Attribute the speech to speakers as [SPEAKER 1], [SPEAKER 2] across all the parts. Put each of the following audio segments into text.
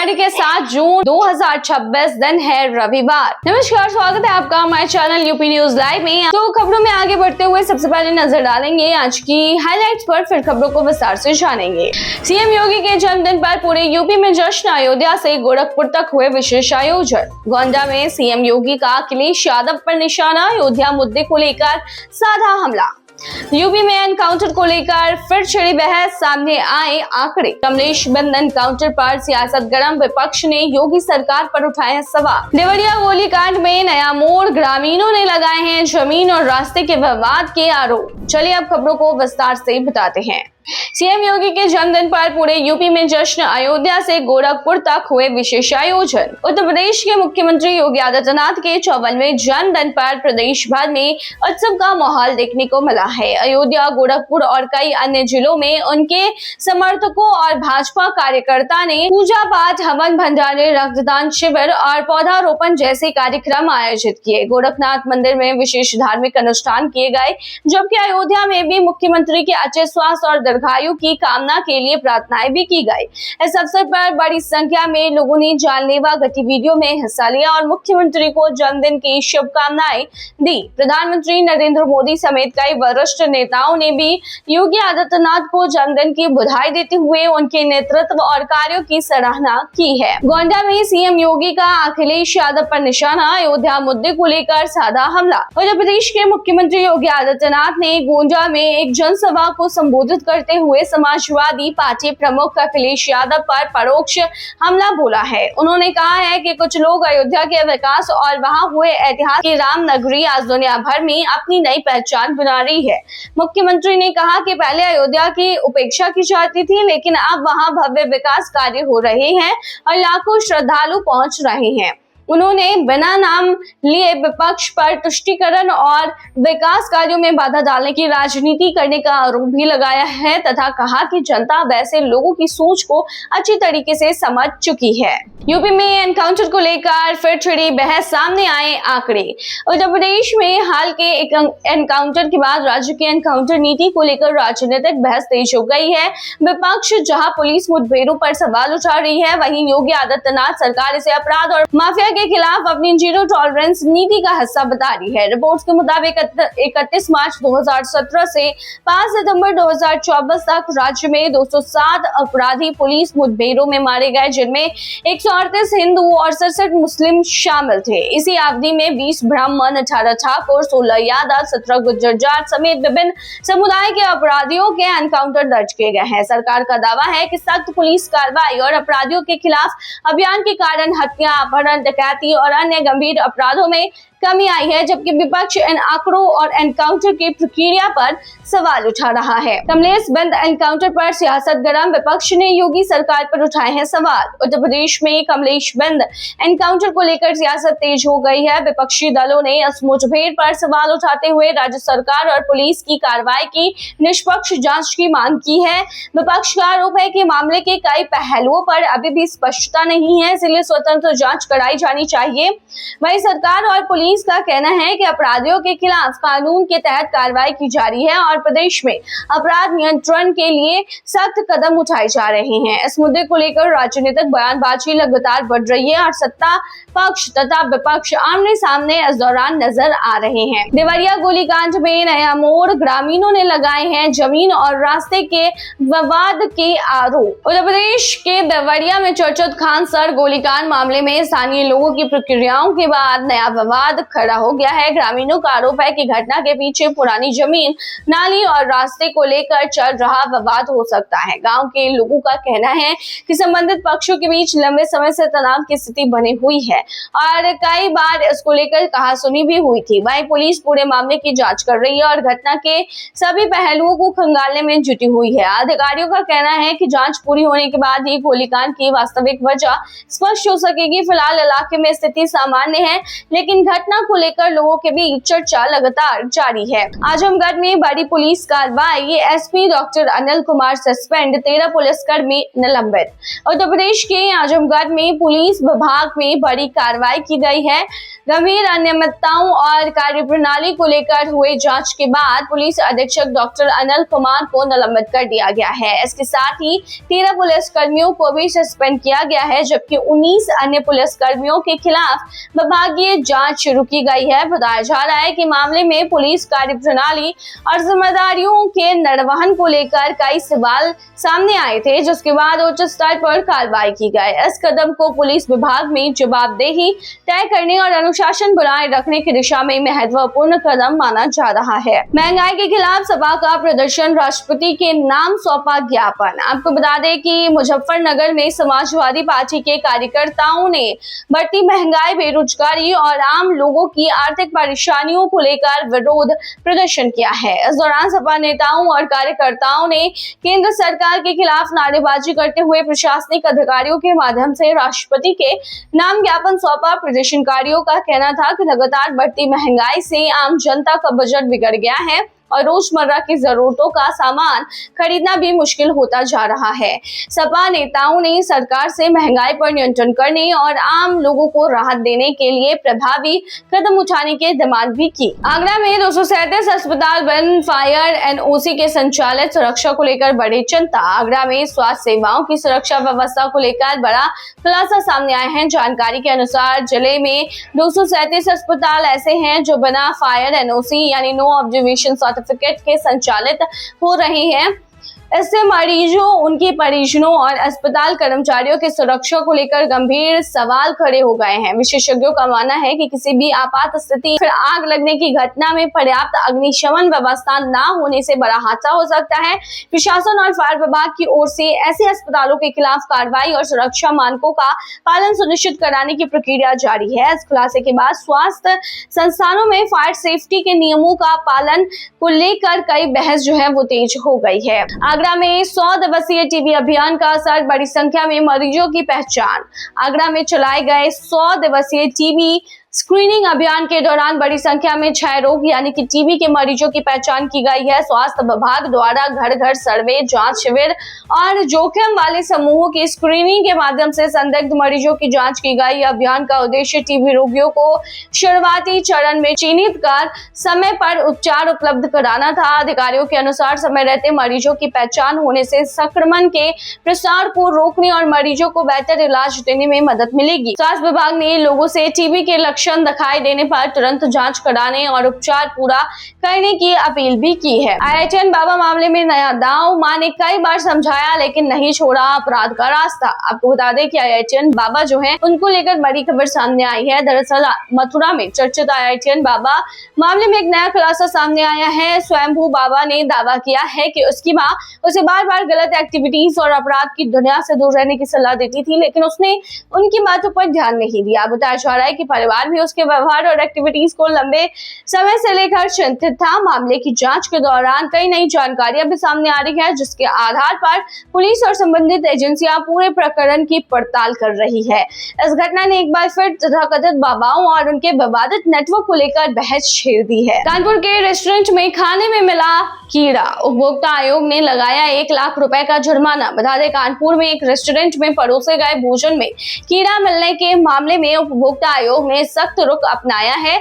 [SPEAKER 1] तारीख है 7 जून 2026, दिन है रविवार। नमस्कार, स्वागत है आपका हमारे चैनल यूपी न्यूज लाइव में। तो खबरों में आगे बढ़ते हुए सबसे पहले नजर डालेंगे आज की हाइलाइट्स पर, फिर खबरों को विस्तार से जानेंगे। सीएम योगी के जन्मदिन पर पूरे यूपी में जश्न, अयोध्या से गोरखपुर तक हुए विशेष आयोजन। गोंडा में सीएम योगी का अखिलेश यादव पर निशाना, अयोध्या मुद्दे को लेकर साधा हमला। यूपी में एनकाउंटर को लेकर फिर छिड़ी बहस, सामने आए आंकड़े। कमलेश बंद एनकाउंटर पर सियासत गर्म, विपक्ष ने योगी सरकार पर उठाए सवाल। देवरिया गोलीकांड में नया मोड़, ग्रामीणों ने लगाए हैं जमीन और रास्ते के विवाद के आरोप। चलिए अब खबरों को विस्तार से बताते हैं। सीएम योगी के जन्मदिन पर पूरे यूपी में जश्न, अयोध्या से गोरखपुर तक हुए विशेष आयोजन। उत्तर प्रदेश के मुख्यमंत्री योगी आदित्यनाथ के 54वें जन्मदिन पर प्रदेश भर में उत्सव का माहौल देखने को मिला है। अयोध्या, गोरखपुर और कई अन्य जिलों में उनके समर्थकों और भाजपा कार्यकर्ता ने पूजा पाठ, हवन भंडारे, रक्तदान शिविर और पौधारोपण जैसे कार्यक्रम आयोजित किए। गोरखनाथ मंदिर में विशेष धार्मिक अनुष्ठान किए गए, जबकि अयोध्या में भी मुख्यमंत्री के अच्छे स्वास्थ्य और दीर्घायु की कामना के लिए प्रार्थनाएं भी की गई। इस अवसर पर बड़ी संख्या में लोगों ने जानलेवा गतिविधियों में हिस्सा लिया और मुख्यमंत्री को जन्मदिन की शुभकामनाएं दी। प्रधानमंत्री नरेंद्र मोदी समेत कई वरिष्ठ नेताओं ने भी योगी आदित्यनाथ को जन्मदिन की बधाई देते हुए उनके नेतृत्व और कार्यों की सराहना की है। गोंडा में सीएम योगी का अखिलेश यादव पर निशाना, अयोध्या मुद्दे को लेकर साधा हमला। उत्तर प्रदेश के मुख्यमंत्री योगी आदित्यनाथ ने गोंडा में एक जनसभा को संबोधित करते हुए समाजवादी पार्टी प्रमुख अखिलेश यादव पर परोक्ष हमला बोला है। उन्होंने कहा है कि कुछ लोग अयोध्या के विकास और वहां हुए ऐतिहासिक राम नगरी आज दुनिया भर में अपनी नई पहचान बना रही है। मुख्यमंत्री ने कहा कि पहले अयोध्या की उपेक्षा की जाती थी, लेकिन अब वहां भव्य विकास कार्य हो रहे हैं और लाखों श्रद्धालु पहुंच रहे हैं। उन्होंने बिना नाम लिए विपक्ष पर तुष्टीकरण और विकास कार्यों में बाधा डालने की राजनीति करने का आरोप भी लगाया है तथा कहा कि जनता वैसे लोगों की सोच को अच्छी तरीके से समझ चुकी है। यूपी में एनकाउंटर को लेकर फिर छिड़ी बहस, सामने आए आंकड़े। उत्तर प्रदेश में हाल के एक एनकाउंटर के बाद राज्य की एनकाउंटर नीति को लेकर राजनीतिक बहस तेज हो गई है। विपक्ष जहां पुलिस मुठभेड़ों पर सवाल उठा रही है, वहीं योगी आदित्यनाथ सरकार इसे अपराध और माफिया के खिलाफ अपनी जीरो टॉलरेंस नीति का हिस्सा बता रही है। रिपोर्ट्स के मुताबिक 31 मार्च 2017 से 5 सितंबर 2024 तक राज्य में 207 अपराधी पुलिस मुठभेड़ों में मारे गए, जिनमें 138 हिंदू और 67 मुस्लिम शामिल थे। इसी अवधि में 20 ब्राह्मण, 18 ठाकुर, 16 यादव, 17 गुज्जर जाट समेत विभिन्न समुदाय के अपराधियों के एनकाउंटर दर्ज किए गए हैं। सरकार का दावा है कि सख्त पुलिस कार्रवाई और अपराधियों के खिलाफ अभियान के कारण हत्या, अपहरण, डकैती और अन्य गंभीर अपराधों में कमी आई है, जबकि विपक्ष इन आंकड़ों और एनकाउंटर की प्रक्रिया पर सवाल उठा रहा है। कमलेश बंद एनकाउंटर पर सियासत गर्म, विपक्ष ने योगी सरकार पर उठाए हैं सवाल। उत्तर प्रदेश में कमलेश बंद एनकाउंटर को लेकर सियासत तेज हो गई है। विपक्षी दलों ने इस मुठभेड़ पर सवाल उठाते हुए राज्य सरकार और पुलिस की कार्रवाई की निष्पक्ष जांच की मांग की है। विपक्ष का आरोप है कि मामले के कई पहलुओं पर अभी भी स्पष्टता नहीं है, इसलिए स्वतंत्र जांच कराई जानी चाहिए। वहीं सरकार और पुलिस का कहना है कि अपराधियों के खिलाफ कानून के तहत कार्रवाई की जा रही है और प्रदेश में अपराध नियंत्रण के लिए सख्त कदम उठाए जा रहे हैं। इस मुद्दे को लेकर राजनीतिक बयानबाजी लगातार बढ़ रही है और सत्ता पक्ष तथा विपक्ष आमने सामने इस दौरान नजर आ रहे हैं। देवरिया गोलीकांड में नया मोड़, ग्रामीणों ने लगाए हैं जमीन और रास्ते के विवाद के आरोप। उत्तर प्रदेश के देवरिया में चर्चित खान सर गोलीकांड मामले में स्थानीय लोगों की प्रक्रियाओं के बाद नया विवाद खड़ा हो गया है। ग्रामीणों का आरोप है कि घटना के पीछे पुरानी जमीन, नाली और रास्ते को लेकर चल रहा विवाद हो सकता है। गांव के लोगों का कहना है कि संबंधित पक्षों के बीच लंबे समय से तनाव की स्थिति बनी हुई है और कई बार इसको लेकर कहासुनी भी हुई थी। वहीं पुलिस पूरे मामले की जांच कर रही है और घटना के सभी पहलुओं को खंगालने में जुटी हुई है। अधिकारियों का कहना है कि जांच पूरी होने के बाद ही गोलीकांड की वास्तविक वजह स्पष्ट हो सकेगी। फिलहाल इलाके में स्थिति सामान्य है, लेकिन घटना घटना को लेकर लोगों के बीच चर्चा लगातार जारी है। आजमगढ़ में बड़ी पुलिस कार्रवाई, SP doctor Anil Kumar suspend, 13 पुलिसकर्मी निलंबित। उत्तर प्रदेश के आजमगढ़ में पुलिस विभाग में बड़ी कार्रवाई की गई है। गंभीर अनियमितताओं और कार्यप्रणाली को लेकर हुए जांच के बाद पुलिस अधीक्षक डॉक्टर अनिल कुमार को निलंबित कर दिया गया है। इसके साथ ही 13 पुलिसकर्मियों को भी सस्पेंड किया गया है, जबकि 19 अन्य पुलिसकर्मियों के खिलाफ विभागीय जांच शुरू की गई है। बताया जा रहा है कि मामले में पुलिस कार्यप्रणाली और जिम्मेदारियों के निर्वहन को लेकर कई सवाल सामने आए थे, जिसके बाद उच्च स्तर पर कार्रवाई की गई। इस कदम को पुलिस विभाग में जवाबदेही तय करने और अनुशासन बनाए रखने की दिशा में महत्वपूर्ण कदम माना जा रहा है। महंगाई के खिलाफ सपा का प्रदर्शन, राष्ट्रपति के नाम सौंपा ज्ञापन। आपको बता दें कि मुजफ्फरनगर में समाजवादी पार्टी के कार्यकर्ताओं ने बढ़ती महंगाई, बेरोजगारी और आम लोगों की आर्थिक परेशानियों को लेकर विरोध प्रदर्शन किया है। इस दौरान सपा नेताओं और कार्यकर्ताओं ने केंद्र सरकार के खिलाफ नारेबाजी करते हुए प्रशासनिक अधिकारियों के माध्यम से राष्ट्रपति के नाम ज्ञापन सौंपा। प्रदर्शनकारियों का कहना था कि लगातार बढ़ती महंगाई से आम जनता का बजट बिगड़ गया है और रोजमर्रा की जरूरतों का सामान खरीदना भी मुश्किल होता जा रहा है। सपा नेताओं ने सरकार से महंगाई पर नियंत्रण करने और आम लोगों को राहत देने के लिए प्रभावी कदम उठाने की डिमांड भी की। आगरा में 237 अस्पताल बंद, फायर एनओसी के संचालित, सुरक्षा को लेकर बड़ी चिंता। आगरा में स्वास्थ्य सेवाओं की सुरक्षा व्यवस्था को लेकर बड़ा खुलासा सामने आया है। जानकारी के अनुसार जिले में 237 अस्पताल ऐसे हैं जो बिना फायर एनओसी यानी नो ऑब्जर्वेशन सर्टिफिकेट के संचालित हो रहे हैं। इससे मरीजों, उनके परिजनों और अस्पताल कर्मचारियों की सुरक्षा को लेकर गंभीर सवाल खड़े हो गए हैं। विशेषज्ञों का मानना है कि किसी भी आपात स्थिति, फिर आग लगने की घटना में पर्याप्त अग्निशमन व्यवस्था न होने से बड़ा हादसा हो सकता है। प्रशासन और फायर विभाग की ओर से ऐसे अस्पतालों के खिलाफ कार्रवाई और सुरक्षा मानकों का पालन सुनिश्चित कराने की प्रक्रिया जारी है। इस खुलासे के बाद स्वास्थ्य संस्थानों में फायर सेफ्टी के नियमों का पालन को लेकर कई बहस जो है वो तेज हो गई है। आगरा में 100 दिवसीय टीबी अभियान का असर, बड़ी संख्या में मरीजों की पहचान। आगरा में चलाए गए 100 दिवसीय टीबी स्क्रीनिंग अभियान के दौरान बड़ी संख्या में क्षय रोग यानी कि टीबी के मरीजों की पहचान की गई है। स्वास्थ्य विभाग द्वारा घर घर सर्वे, जांच शिविर और जोखिम वाले समूहों की स्क्रीनिंग के माध्यम से संदिग्ध मरीजों की जांच की गई। अभियान का उद्देश्य टीबी रोगियों को शुरुआती चरण में चिन्हित कर समय पर उपचार उपलब्ध कराना था। अधिकारियों के अनुसार समय रहते मरीजों की पहचान होने से संक्रमण के प्रसार को रोकने और मरीजों को बेहतर इलाज देने में मदद मिलेगी। स्वास्थ्य विभाग ने लोगों से टीबी के लक्षण दिखाई देने पर तुरंत जांच कराने और उपचार पूरा करने की अपील भी की है। IITN बाबा मामले में नया दांव, मां ने कई बार समझाया लेकिन नहीं छोड़ा अपराध का रास्ता। आपको बता दें कि IITN बाबा जो है उनको लेकर बड़ी खबर सामने आई है। दरअसल मथुरा में चर्चित IITN बाबा मामले में एक नया खुलासा सामने आया है। स्वयंभू बाबा ने दावा किया है कि उसकी मां उसे बार बार गलत एक्टिविटीज और अपराध की दुनिया से दूर रहने की सलाह देती थी, लेकिन उसने उनकी बातों पर ध्यान नहीं दिया। बताया जा रहा है कि परिवार भी उसके व्यवहार और एक्टिविटीज को लंबे समय से लेकर चिंतित था। मामले की जांच के दौरान कई नई जानकारियां भी सामने आ रही है, जिसके आधार पर पुलिस और संबंधित एजेंसियां पूरे प्रकरण की पड़ताल कर रही है। इस घटना ने एक बार फिर तथाकथित बाबाओं और उनके विवादित नेटवर्क को लेकर बहस छेड़ दी है। कानपुर के रेस्टोरेंट में खाने में मिला कीड़ा, उपभोक्ता आयोग ने लगाया 1 लाख रुपए का जुर्माना। बता दें, कानपुर में एक रेस्टोरेंट में परोसे गए भोजन में कीड़ा मिलने के मामले में उपभोक्ता आयोग ने सख्त रुख अपनाया है।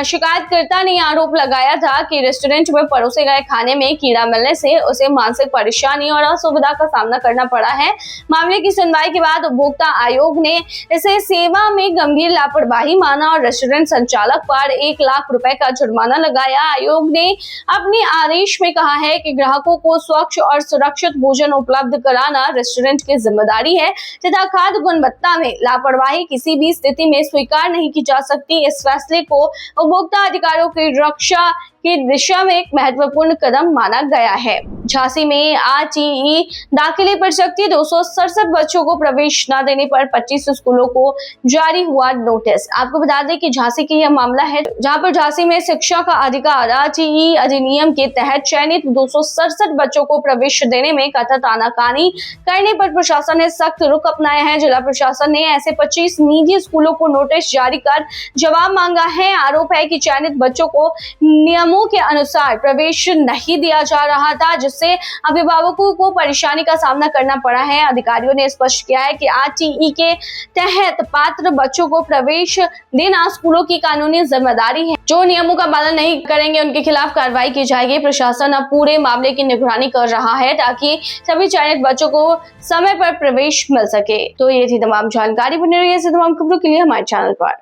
[SPEAKER 1] शिकायतकर्ता ने आरोप लगाया था कि रेस्टोरेंट में परोसे गए खाने में कीड़ा मिलने से उसे मानसिक परेशानी और असुविधा का सामना करना पड़ा है। मामले की सुनवाई के बाद उपभोक्ता आयोग ने इसे सेवा में गंभीर लापरवाही माना और रेस्टोरेंट संचालक पर 1 लाख रुपए का जुर्माना लगाया। आयोग ने अपने आदेश में कहा है कि ग्राहकों को स्वच्छ और सुरक्षित भोजन उपलब्ध कराना रेस्टोरेंट की जिम्मेदारी है तथा खाद्य गुणवत्ता में लापरवाही किसी भी स्थिति में स्वीकार नहीं की जा सकती। इस फैसले को उपभोक्ता अधिकारों की रक्षा की दिशा में एक महत्वपूर्ण कदम माना गया है। झांसी में आरटीई दाखिले पर सख्ती, 267 बच्चों को प्रवेश न देने पर 25 स्कूलों को जारी हुआ नोटिस। आपको बता दें कि झांसी की यह मामला है जहां पर झांसी में शिक्षा का अधिकार आरटीई अधिनियम के तहत चयनित 267 बच्चों को प्रवेश देने में कथित आनाकानी करने पर प्रशासन ने सख्त रुख अपनाया है। जिला प्रशासन ने ऐसे 25 निजी स्कूलों को नोटिस जारी कर जवाब मांगा है। आरोप है कि चयनित बच्चों को नियमों के अनुसार प्रवेश नहीं दिया जा रहा था, जिससे अभिभावकों को परेशानी का सामना करना पड़ा है। अधिकारियों ने स्पष्ट किया है कि आरटीई के तहत पात्र बच्चों को प्रवेश देना स्कूलों की कानूनी जिम्मेदारी है। जो नियमों का पालन नहीं करेंगे उनके खिलाफ कार्रवाई की जाएगी। प्रशासन अब पूरे मामले की निगरानी कर रहा है ताकि सभी चयनित बच्चों को समय पर प्रवेश मिल सके। तो ये थी तमाम जानकारी। बने रहिए ऐसी तमाम खबरों के लिए हमारे चैनल पर।